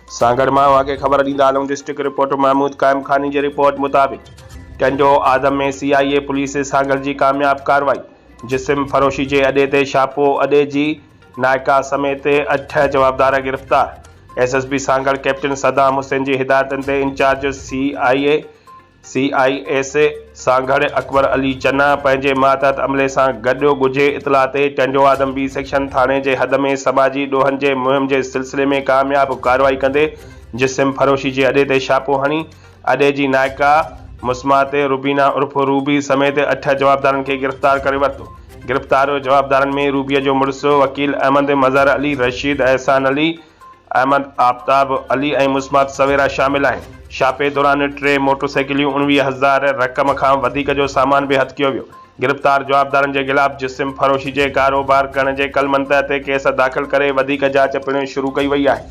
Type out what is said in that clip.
सांगड़ मां वाक़े ख़बर ॾींदा आलम डिस्ट्रिक्ट रिपोर्टर महमूद कायम खानी जी रिपोर्ट मुताबिक़ टंडो आदम में CIA पुलिस सांगड़ जी कामयाब कार्रवाई। जिस्म फरोशी जे अॾे ते छापो, अॾे जी नायका समेत 8 जवाबदार गिरफ़्तार। SSB सांगड़ कैप्टन सदाम हुसैन जी हिदायतन ते इंचार्ज CIS सांगड़ अकबर अली चन्ना पंहिंजे मातहत अमले सां गॾु ॻुझे इतला ते टंडो आदम B सेक्शन थाणे जे हद में समाजी ॾोहनि जे मुहिम जे सिलसिले में कामयाब कार्रवाई कंदे जिस्म फरोशी जे अॾे ते छापो हणी अॾे जी नायका मुस्मात रुबीना उर्फ रूबी समेत 8 जवाबदारनि खे गिरफ़्तार करे वरितो। गिरफ़्तार जवाबदारनि में रूबीअ जो मुड़ुसु वकील अहमद मज़हर अली, रशीद एहसान अली, अहमद आफ्ताब अली ऐं मुस्मात सवेरा शामिल आहिनि। छापे दौरान 3 मोटरसाइकिलियूं, 19,000 रक़म खां वधीक जो सामान बि हथ कयो वियो। गिरफ़्तार जवाबदारनि जे ख़िलाफ़ जिस्म फरोशी जे कारोबार करण जे कलमनि ते केस दाख़िल करे वधीक जांच पिणु शुरू कई वई आहे।